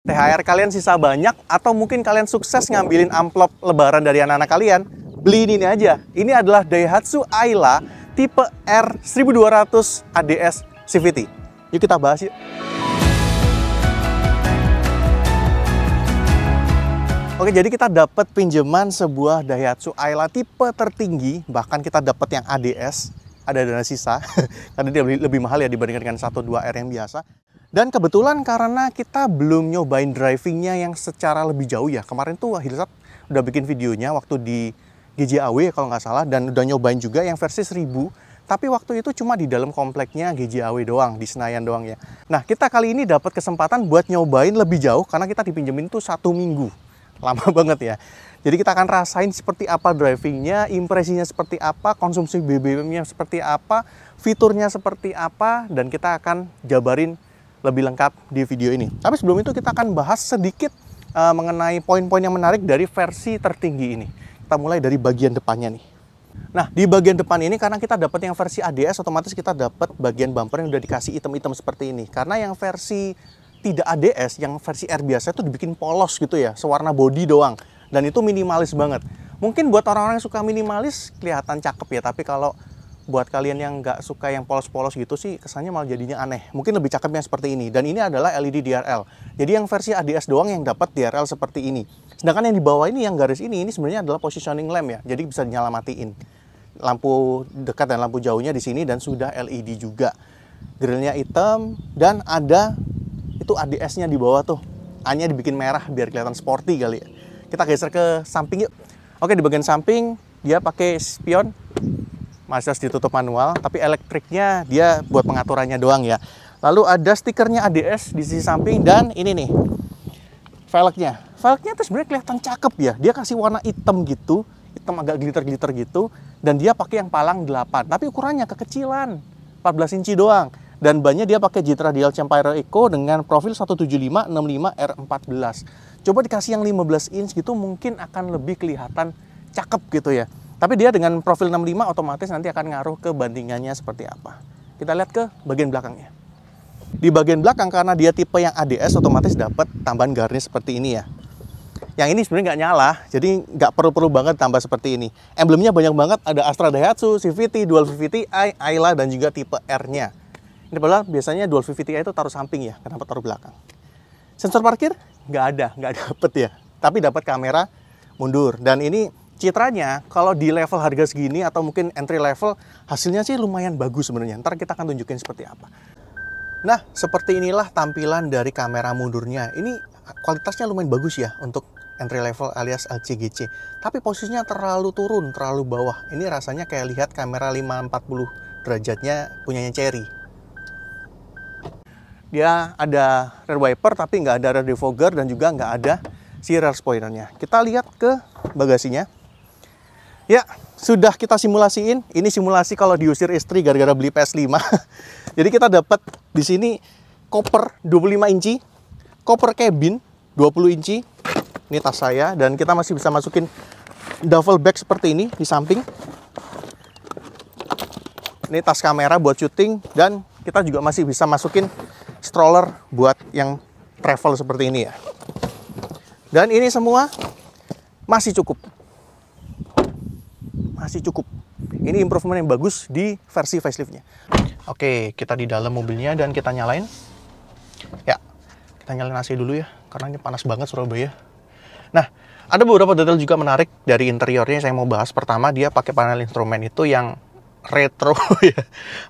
THR kalian sisa banyak atau mungkin kalian sukses ngambilin amplop lebaran dari anak-anak kalian, beli ini aja. Ini adalah Daihatsu Ayla tipe R 1200 ADS CVT. Yuk kita bahas yuk. Oke, jadi kita dapat pinjaman sebuah Daihatsu Ayla tipe tertinggi, bahkan kita dapat yang ADS, ada dana sisa, karena dia lebih mahal ya dibandingkan dengan 1.2R yang biasa. Dan kebetulan karena kita belum nyobain drivingnya yang secara lebih jauh ya. Kemarin tuh Hilsat udah bikin videonya waktu di GJAW kalau nggak salah, dan udah nyobain juga yang versi 1000. Tapi waktu itu cuma di dalam kompleknya GJAW doang, di Senayan doang ya. Nah, kita kali ini dapat kesempatan buat nyobain lebih jauh karena kita dipinjemin tuh 1 minggu. Lama banget ya. Jadi kita akan rasain seperti apa drivingnya, impresinya seperti apa, konsumsi BBM-nya seperti apa, fiturnya seperti apa, dan kita akan jabarin lebih lengkap di video ini. Tapi sebelum itu kita akan bahas sedikit mengenai poin-poin yang menarik dari versi tertinggi ini. Kita mulai dari bagian depannya nih. Nah, di bagian depan ini karena kita dapat yang versi ADS, otomatis kita dapat bagian bumper yang udah dikasih item-item seperti ini. Karena yang versi tidak ADS, yang versi R biasa itu dibikin polos gitu ya, sewarna body doang. Dan itu minimalis banget. Mungkin buat orang-orang yang suka minimalis kelihatan cakep ya, tapi kalau buat kalian yang nggak suka yang polos-polos gitu sih, kesannya malah jadinya aneh. Mungkin lebih cakep yang seperti ini. Dan ini adalah LED DRL. Jadi yang versi ADS doang yang dapat DRL seperti ini. Sedangkan yang di bawah ini, yang garis ini sebenarnya adalah positioning lamp ya. Jadi bisa dinyala matiin. Lampu dekat dan lampu jauhnya di sini, dan sudah LED juga. Grillnya hitam, dan ada itu ADS-nya di bawah tuh. A-nya dibikin merah biar kelihatan sporty kali ya. Kita geser ke samping yuk. Oke, di bagian samping dia pakai spion. Masih harus ditutup manual, tapi elektriknya dia buat pengaturannya doang ya. Lalu ada stikernya ADS di sisi samping, dan ini nih velgnya. Velgnya tuh sebenarnya kelihatan cakep ya. Dia kasih warna hitam gitu, hitam agak glitter-glitter gitu, dan dia pakai yang palang 8. Tapi ukurannya kekecilan, 14 inci doang. Dan bannya dia pakai Jet Radial Champire Eco dengan profil 175 65 R14. Coba dikasih yang 15 inch gitu mungkin akan lebih kelihatan cakep gitu ya. Tapi dia dengan profil 65 otomatis nanti akan ngaruh ke bandingannya seperti apa. Kita lihat ke bagian belakangnya. Di bagian belakang karena dia tipe yang ADS otomatis dapat tambahan garnish seperti ini ya. Yang ini sebenarnya nggak nyala, jadi nggak perlu-perlu banget tambah seperti ini. Emblemnya banyak banget, ada Astra Daihatsu, CVT, Dual VVT-i, Ayla, dan juga tipe R-nya. Ini padahal biasanya Dual VVT-i itu taruh samping ya, kenapa taruh belakang? Sensor parkir? Nggak dapet ya. Tapi dapat kamera mundur. Dan ini citranya kalau di level harga segini atau mungkin entry level, hasilnya sih lumayan bagus sebenarnya. Ntar kita akan tunjukin seperti apa. Nah, seperti inilah tampilan dari kamera mundurnya. Ini kualitasnya lumayan bagus ya untuk entry level alias LCGC. Tapi posisinya terlalu turun, terlalu bawah. Ini rasanya kayak lihat kamera 540 derajatnya punyanya Cherry. Dia ada rear wiper tapi nggak ada rear defogger, dan juga nggak ada si rear spoilernya. Kita lihat ke bagasinya. Ya, sudah kita simulasiin. Ini simulasi kalau diusir istri gara-gara beli PS5. Jadi kita dapat di sini koper 25 inci, koper cabin 20 inci. Ini tas saya, dan kita masih bisa masukin duffel bag seperti ini di samping. Ini tas kamera buat syuting, dan kita juga masih bisa masukin stroller buat yang travel seperti ini ya. Dan ini semua masih cukup. Masih cukup. Ini improvement yang bagus di versi faceliftnya. Oke, kita di dalam mobilnya dan kita nyalain. Ya, kita nyalain AC dulu ya, karena ini panas banget Surabaya. Nah, ada beberapa detail juga menarik dari interiornya yang saya mau bahas. Pertama, dia pakai panel instrumen itu yang retro ya,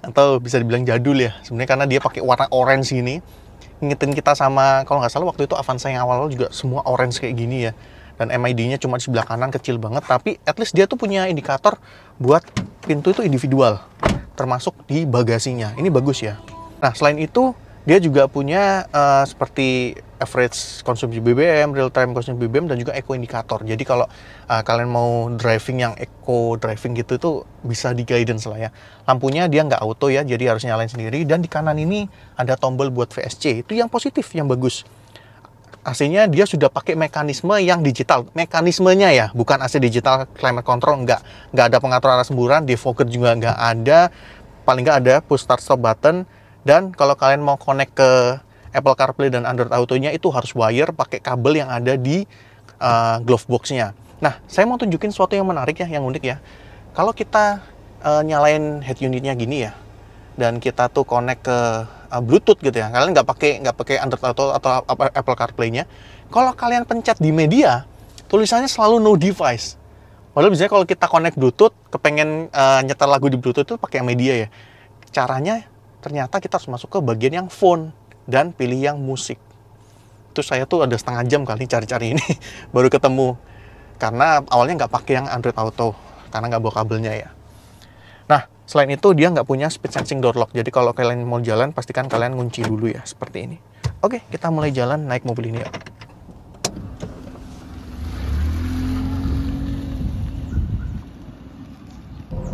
atau bisa dibilang jadul ya. Sebenarnya karena dia pakai warna orange ini, ngingetin kita sama, kalau nggak salah waktu itu Avanza yang awal-awal juga semua orange kayak gini ya. Dan MID-nya cuma di sebelah kanan, kecil banget, tapi at least dia tuh punya indikator buat pintu itu individual, termasuk di bagasinya. Ini bagus ya. Nah, selain itu, dia juga punya seperti average konsumsi BBM, real time konsumsi BBM, dan juga eco indikator. Jadi kalau kalian mau driving yang eco driving gitu, itu bisa di guidance lah ya. Lampunya dia nggak auto ya, jadi harus nyalain sendiri. Dan di kanan ini ada tombol buat VSC, itu yang positif, yang bagus. AC-nya dia sudah pakai mekanisme yang digital. Mekanismenya ya, bukan AC digital climate control, nggak ada pengatur arah semburan, defogger juga nggak ada. Paling nggak ada push start stop button. Dan kalau kalian mau connect ke Apple CarPlay dan Android Auto-nya itu harus wire pakai kabel yang ada di glove box-nya. Nah, saya mau tunjukin sesuatu yang menarik ya, yang unik ya. Kalau kita nyalain head unitnya gini ya, dan kita tuh connect ke Bluetooth gitu ya, kalian nggak pakai Android Auto atau Apple CarPlay-nya. Kalau kalian pencet di media, tulisannya selalu no device. Padahal biasanya kalau kita connect Bluetooth, kepengen nyetel lagu di Bluetooth itu pakai media ya. Caranya ternyata kita harus masuk ke bagian yang phone dan pilih yang musik. Itu saya tuh ada setengah jam kali cari-cari ini baru ketemu. Karena awalnya nggak pakai yang Android Auto, karena nggak bawa kabelnya ya. Nah, selain itu dia nggak punya speed sensing door lock. Jadi kalau kalian mau jalan, pastikan kalian kunci dulu ya, seperti ini. Oke, kita mulai jalan naik mobil ini ya.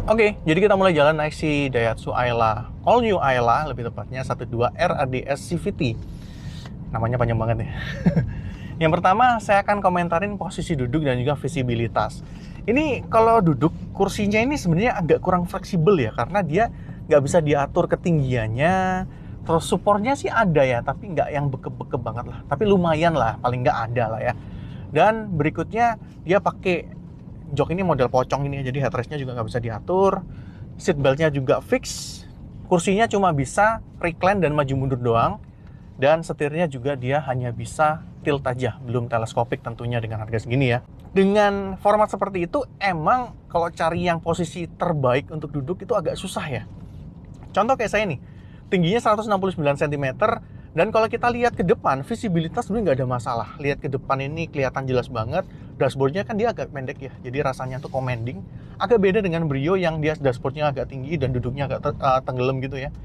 Oke, jadi kita mulai jalan naik si Daihatsu Ayla, All New Ayla, lebih tepatnya 12 RADS CVT. Namanya panjang banget ya. Yang pertama, saya akan komentarin posisi duduk dan juga visibilitas. Ini kalau duduk, kursinya ini sebenarnya agak kurang fleksibel ya, karena dia nggak bisa diatur ketinggiannya. Terus supportnya sih ada ya, tapi nggak yang beke-beke banget lah. Tapi lumayan lah, paling nggak ada lah ya. Dan berikutnya, dia pakai jok ini model pocong ini, jadi headrestnya juga nggak bisa diatur, seatbeltnya juga fix, kursinya cuma bisa recline dan maju mundur doang, dan setirnya juga dia hanya bisa tilt aja, belum teleskopik tentunya dengan harga segini ya. Dengan format seperti itu, emang kalau cari yang posisi terbaik untuk duduk itu agak susah ya. Contoh kayak saya nih, tingginya 169 cm, dan kalau kita lihat ke depan, visibilitas sebenarnya nggak ada masalah. Lihat ke depan ini kelihatan jelas banget. Dashboardnya kan dia agak pendek ya, jadi rasanya tuh commanding. Agak beda dengan Brio yang dia dashboardnya agak tinggi dan duduknya agak tenggelam gitu ya.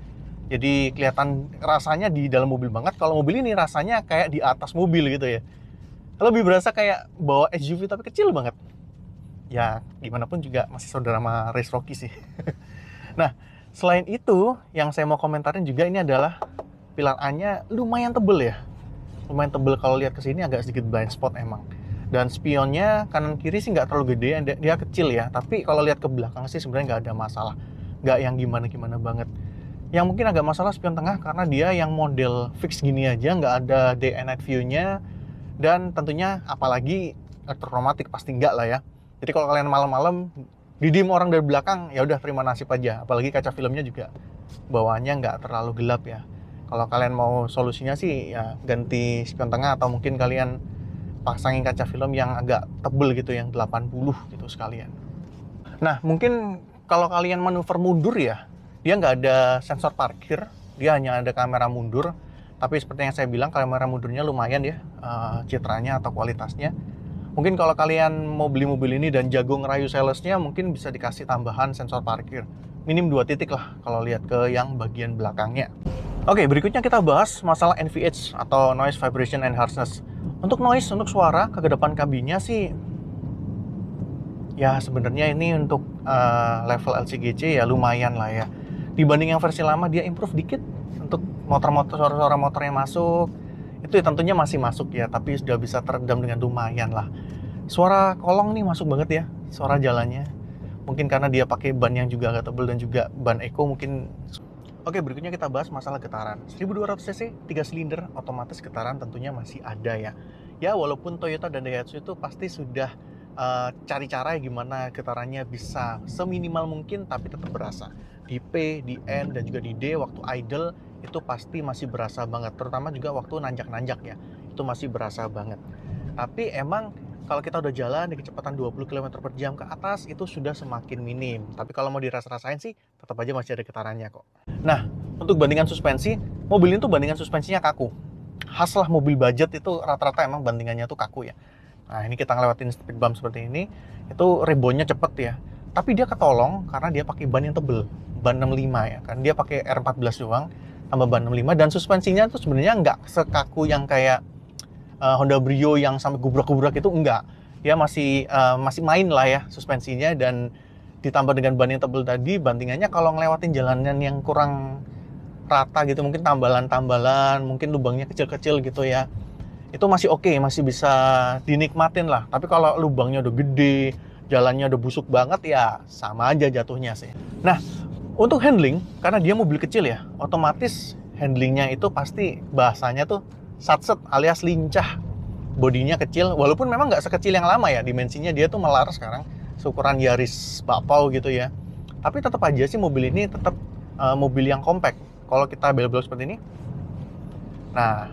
Jadi kelihatan rasanya di dalam mobil banget. Kalau mobil ini rasanya kayak di atas mobil gitu ya. Lebih berasa kayak bawa SUV tapi kecil banget. Ya gimana pun juga masih saudara sama Race Rocky sih. Nah, selain itu yang saya mau komentarin juga ini adalah pilar A-nya lumayan tebel ya. Lumayan tebel, kalau lihat ke sini agak sedikit blind spot emang. Dan spionnya kanan kiri sih nggak terlalu gede, dia kecil ya. Tapi kalau lihat ke belakang sih sebenarnya nggak ada masalah. Nggak yang gimana-gimana banget. Yang mungkin agak masalah spion tengah karena dia yang model fix gini aja, nggak ada day and night view-nya. Dan tentunya apalagi elektromatik pasti nggak lah ya. Jadi kalau kalian malam-malam didim orang dari belakang, ya udah terima nasib aja. Apalagi kaca filmnya juga bawaannya nggak terlalu gelap ya. Kalau kalian mau solusinya sih ya ganti spion tengah atau mungkin kalian pasangin kaca film yang agak tebel gitu, yang 80 gitu sekalian. Nah, mungkin kalau kalian manuver mundur ya, dia nggak ada sensor parkir, dia hanya ada kamera mundur. Tapi seperti yang saya bilang, kamera mundurnya lumayan ya, citranya atau kualitasnya. Mungkin kalau kalian mau beli mobil ini dan jago ngerayu salesnya, mungkin bisa dikasih tambahan sensor parkir. Minim 2 titik lah kalau lihat ke yang bagian belakangnya. Oke, berikutnya kita bahas masalah NVH atau Noise Vibration and Harshness. Untuk noise, untuk suara ke depan kabinnya sih, ya sebenarnya ini untuk level LCGC ya lumayan lah ya. Dibanding yang versi lama dia improve dikit. Untuk motor-motor, suara-suara motor yang masuk, itu ya tentunya masih masuk ya, tapi sudah bisa teredam dengan lumayan lah. Suara kolong nih masuk banget ya, suara jalannya. Mungkin karena dia pakai ban yang juga agak tebel dan juga ban eco mungkin. Oke, berikutnya kita bahas masalah getaran. 1200 cc, 3 silinder, otomatis getaran tentunya masih ada ya. Ya, walaupun Toyota dan Daihatsu itu pasti sudah cari cara gimana getarannya bisa seminimal mungkin, tapi tetap berasa. Di P, di N, dan juga di D, waktu idle, itu pasti masih berasa banget. Terutama juga waktu nanjak-nanjak ya, itu masih berasa banget. Tapi emang kalau kita udah jalan di kecepatan 20 km per jam ke atas, itu sudah semakin minim. Tapi kalau mau dirasa-rasain sih, tetap aja masih ada getarannya kok. Nah, untuk bandingan suspensi, mobil ini tuh bandingan suspensinya kaku. Khas lah mobil budget itu rata-rata emang bandingannya tuh kaku ya. Nah, ini kita ngelewatin speed bump seperti ini, itu reboundnya cepet ya. Tapi dia ketolong karena dia pakai ban yang tebel, ban 65 ya. Kan dia pakai R14 doang, tambah ban 65, dan suspensinya tuh sebenarnya nggak sekaku yang kayak Honda Brio yang sampai gubrak-gubrak itu enggak. Dia masih main lah ya suspensinya, dan ditambah dengan ban yang tebel tadi, bandingannya kalau ngelewatin jalanan yang kurang rata gitu, mungkin tambalan-tambalan, mungkin lubangnya kecil-kecil gitu ya, itu masih oke, masih bisa dinikmatin lah. Tapi kalau lubangnya udah gede, jalannya udah busuk banget ya sama aja jatuhnya sih. Nah, untuk handling, karena dia mobil kecil ya, otomatis handlingnya itu pasti bahasanya tuh satset alias lincah. Bodinya kecil, walaupun memang nggak sekecil yang lama ya, dimensinya dia tuh melar sekarang seukuran Yaris bakpao gitu ya. Tapi tetap aja sih mobil ini tetap mobil yang compact. Kalau kita belok-belok seperti ini, nah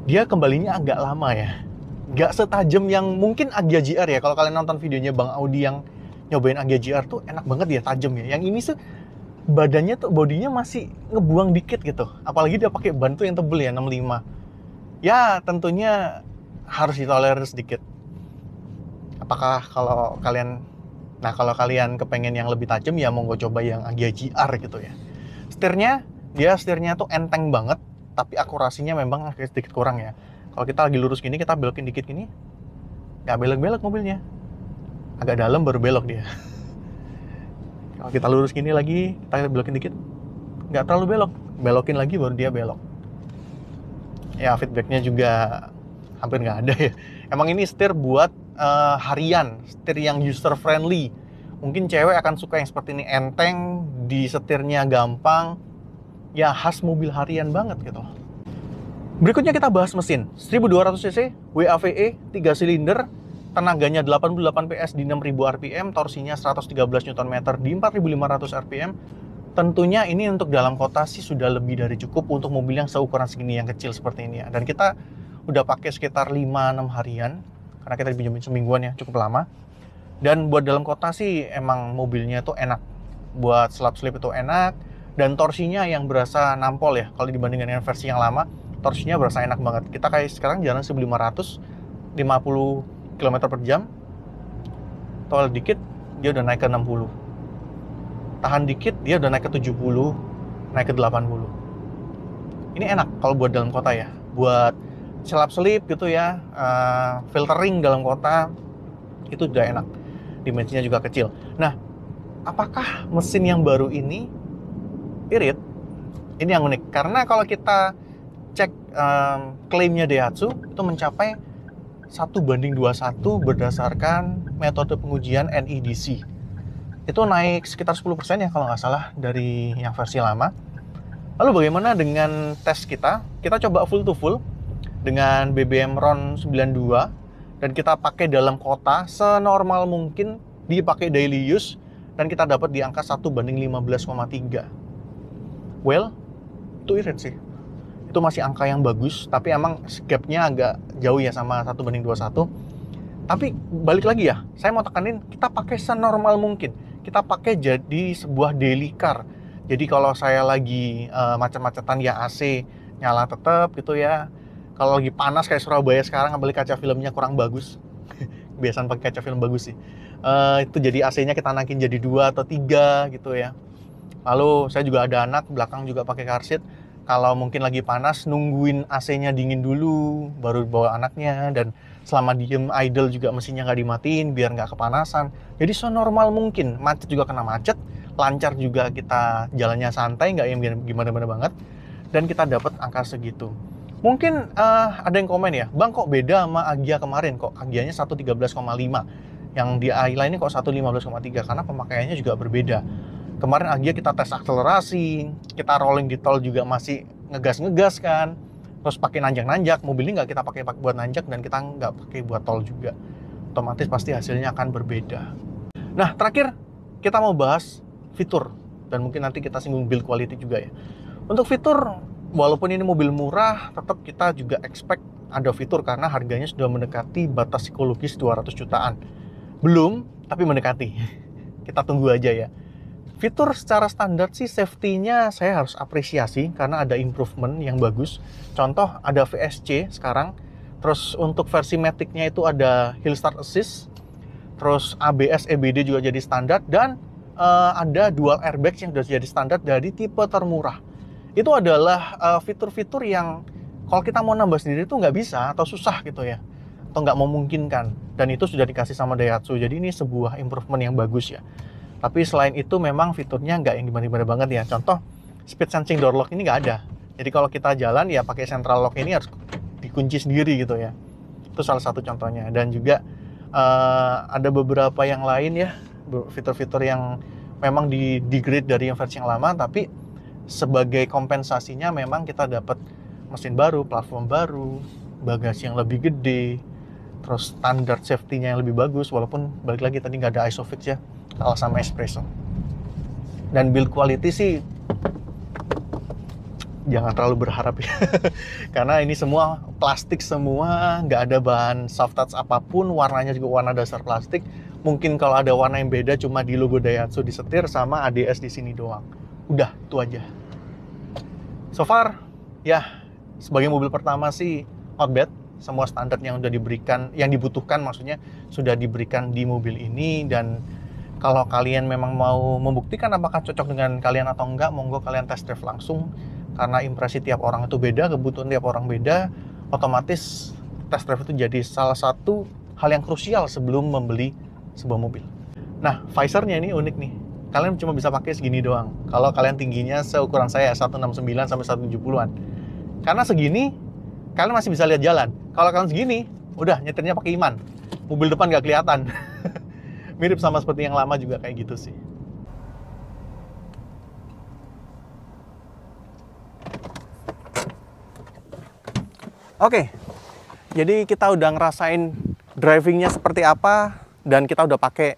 dia kembalinya agak lama ya. Nggak setajam yang mungkin Agya GR ya. Kalau kalian nonton videonya Bang Audi yang nyobain Agya GR tuh enak banget ya, tajam ya. Yang ini tuh badannya tuh, bodinya masih ngebuang dikit gitu. Apalagi dia pakai ban tuh yang tebel ya, 65. Ya tentunya harus ditolerir sedikit. Apakah kalau kalian kepengen yang lebih tajam ya monggo coba yang Agya GR gitu ya. Setirnya tuh enteng banget, tapi akurasinya memang agak sedikit kurang ya. Kalau kita lagi lurus gini, kita belokin dikit gini, nggak belok-belok mobilnya. Agak dalam baru belok dia. Kalau kita lurus gini lagi, kita belokin dikit, nggak terlalu belok. Belokin lagi baru dia belok. Ya feedbacknya juga hampir nggak ada ya. Emang ini setir buat harian, setir yang user friendly. Mungkin cewek akan suka yang seperti ini, enteng, di setirnya gampang, ya khas mobil harian banget gitu. Berikutnya kita bahas mesin. 1200 cc, WAVE, 3 silinder, tenaganya 88 PS di 6000 rpm, torsinya 113 Nm di 4500 rpm. Tentunya ini untuk dalam kota sih sudah lebih dari cukup untuk mobil yang seukuran segini, yang kecil seperti ini ya. Dan kita udah pakai sekitar 5-6 harian, karena kita dipinjemin semingguan ya, cukup lama. Dan buat dalam kota sih emang mobilnya tuh enak. Buat selap-selip itu enak, dan torsinya yang berasa nampol ya. Kalau dibandingkan dengan versi yang lama, torsinya berasa enak banget. Kita kayak sekarang jalan 1500, 50 km per jam. Tol dikit, dia udah naik ke 60. Tahan dikit, dia udah naik ke 70, naik ke 80. Ini enak kalau buat dalam kota ya. Buat selap-selip gitu ya, filtering dalam kota, itu udah enak. Dimensinya juga kecil. Nah, apakah mesin yang baru ini irit? Ini yang unik. Karena kalau kita cek klaimnya Daihatsu, itu mencapai 1:21 berdasarkan metode pengujian NEDC. Itu naik sekitar 10% ya kalau nggak salah dari yang versi lama. Lalu bagaimana dengan tes kita? Kita coba full to full dengan BBM RON 92 dan kita pakai dalam kota senormal mungkin, dipakai daily use, dan kita dapat di angka 1:15,3. Well, itu irit sih. Itu masih angka yang bagus, tapi emang gapnya agak jauh ya sama 1:21. Tapi balik lagi ya, saya mau tekanin, kita pakai senormal mungkin. Kita pakai jadi sebuah daily car. Jadi kalau saya lagi macet-macetan ya AC nyala tetap gitu ya. Kalau lagi panas kayak Surabaya sekarang, beli kaca filmnya kurang bagus. Biasanya pakai kaca film bagus sih. Itu jadi AC-nya kita naikin jadi 2 atau 3 gitu ya. Lalu saya juga ada anak, belakang juga pakai car seat. Kalau mungkin lagi panas, nungguin AC-nya dingin dulu, baru bawa anaknya. Dan selama diem idle juga mesinnya nggak dimatiin, biar nggak kepanasan. Jadi senormal mungkin, macet juga kena macet, lancar juga kita jalannya santai, nggak yang gimana-gimana banget. Dan kita dapat angka segitu. Mungkin ada yang komen ya, Bang kok beda sama Agya kemarin, kok Agyanya 113,5. Yang di Ayla ini kok 115,3, karena pemakaiannya juga berbeda. Kemarin Agya kita tes akselerasi, kita rolling di tol juga masih ngegas-ngegas kan. Terus pakai nanjak-nanjak, mobil ini nggak kita pakai buat nanjak dan kita nggak pakai buat tol juga. Otomatis pasti hasilnya akan berbeda. Nah, terakhir kita mau bahas fitur. Dan mungkin nanti kita singgung build quality juga ya. Untuk fitur, walaupun ini mobil murah, tetap kita juga expect ada fitur karena harganya sudah mendekati batas psikologis 200 jutaan. Belum, tapi mendekati. Kita tunggu aja ya. Fitur secara standar sih safety-nya saya harus apresiasi karena ada improvement yang bagus. Contoh ada VSC sekarang. Terus untuk versi Matic-nya itu ada Hill Start Assist. Terus ABS EBD juga jadi standar dan ada dual airbags yang sudah jadi standar dari tipe termurah. Itu adalah fitur-fitur yang kalau kita mau nambah sendiri itu nggak bisa atau susah gitu ya. Atau nggak memungkinkan. Dan itu sudah dikasih sama Daihatsu. Jadi ini sebuah improvement yang bagus ya. Tapi selain itu memang fiturnya nggak yang gimana-gimana banget ya. Contoh, speed sensing door lock ini nggak ada. Jadi kalau kita jalan ya pakai central lock ini harus dikunci sendiri gitu ya. Itu salah satu contohnya. Dan juga ada beberapa yang lain ya, fitur-fitur yang memang di-degrade dari yang versi yang lama, tapi sebagai kompensasinya memang kita dapat mesin baru, platform baru, bagasi yang lebih gede, terus standar safety-nya yang lebih bagus, walaupun balik lagi tadi nggak ada ISOFIX ya, kalah sama Espresso. Dan build quality sih jangan terlalu berharap ya, karena ini semua plastik semua, nggak ada bahan soft touch apapun, warnanya juga warna dasar plastik. Mungkin kalau ada warna yang beda cuma di logo Daihatsu di setir sama ADS di sini doang. Udah, itu aja. So far, ya sebagai mobil pertama sih not bad. Semua standar yang udah diberikan, yang dibutuhkan maksudnya sudah diberikan di mobil ini. Dan kalau kalian memang mau membuktikan apakah cocok dengan kalian atau enggak, monggo kalian test drive langsung. Karena impresi tiap orang itu beda, kebutuhan tiap orang beda, otomatis test drive itu jadi salah satu hal yang krusial sebelum membeli sebuah mobil. Nah, visornya ini unik nih. Kalian cuma bisa pakai segini doang. Kalau kalian tingginya seukuran saya 169 sampai 170-an. Karena segini kalian masih bisa lihat jalan. Kalau kalian segini, udah nyetirnya pakai iman. Mobil depan nggak kelihatan. Mirip sama seperti yang lama juga kayak gitu sih. Oke, jadi kita udah ngerasain drivingnya seperti apa, dan kita udah pakai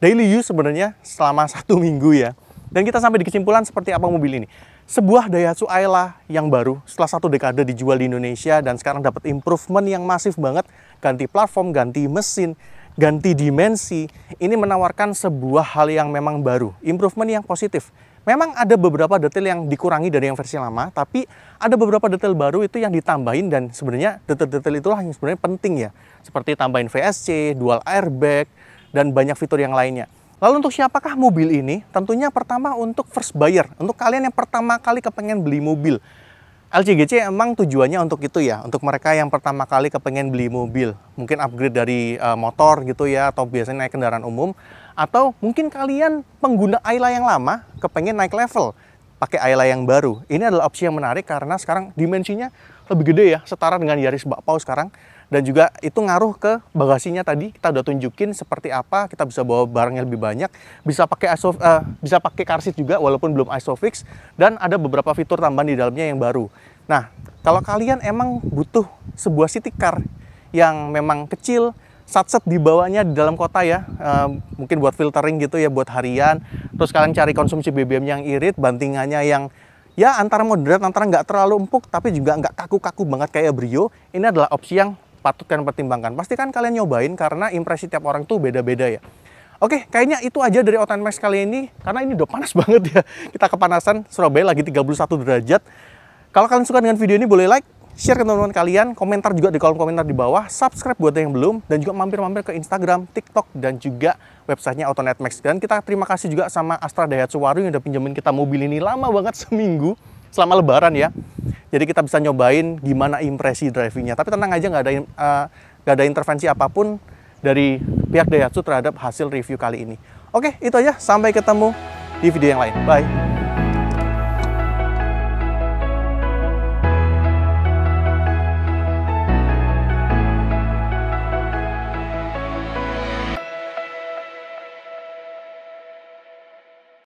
daily use sebenarnya selama 1 minggu ya. Dan kita sampai di kesimpulan seperti apa mobil ini. Sebuah Daihatsu Ayla yang baru setelah 1 dekade dijual di Indonesia dan sekarang dapat improvement yang masif banget, ganti platform, ganti mesin, ganti dimensi. Ini menawarkan sebuah hal yang memang baru, improvement yang positif. Memang ada beberapa detail yang dikurangi dari yang versi lama, tapi ada beberapa detail baru itu yang ditambahin, dan sebenarnya detail-detail itulah yang sebenarnya penting ya. Seperti tambahin VSC, dual airbag, dan banyak fitur yang lainnya. Lalu untuk siapakah mobil ini? Tentunya pertama untuk first buyer, untuk kalian yang pertama kali kepengen beli mobil. LCGC emang tujuannya untuk itu ya, untuk mereka yang pertama kali kepengen beli mobil. Mungkin upgrade dari motor gitu ya, atau biasanya naik kendaraan umum. Atau mungkin kalian pengguna Ayla yang lama, kepengen naik level, pakai Ayla yang baru. Ini adalah opsi yang menarik karena sekarang dimensinya lebih gede ya, setara dengan Yaris Bakpao sekarang. Dan juga itu ngaruh ke bagasinya tadi, kita udah tunjukin seperti apa, kita bisa bawa barangnya lebih banyak, bisa pakai car seat juga walaupun belum ISOFIX, dan ada beberapa fitur tambahan di dalamnya yang baru. Nah, kalau kalian emang butuh sebuah city car yang memang kecil, satset dibawanya di dalam kota ya, mungkin buat filtering gitu ya, buat harian, terus kalian cari konsumsi BBM yang irit, bantingannya yang ya antara moderat, antara nggak terlalu empuk, tapi juga nggak kaku-kaku banget kayak Brio, ini adalah opsi yang patut kalian pertimbangkan. Pastikan kalian nyobain karena impresi tiap orang tuh beda-beda ya. Oke, kayaknya itu aja dari Auto NMAX kali ini, karena ini udah panas banget ya. Kita kepanasan, Surabaya lagi 31 derajat. Kalau kalian suka dengan video ini, boleh like, share ke teman-teman kalian, komentar juga di kolom komentar di bawah, subscribe buat yang belum, dan juga mampir-mampir ke Instagram, TikTok, dan juga websitenya Auto NMAX. Dan kita terima kasih juga sama Astra Daihatsu Warung yang udah pinjemin kita mobil ini lama banget, seminggu, selama lebaran ya. Jadi kita bisa nyobain gimana impresi drivingnya. Tapi tenang aja, nggak ada intervensi apapun dari pihak Daihatsu terhadap hasil review kali ini. Oke, itu aja. Sampai ketemu di video yang lain. Bye.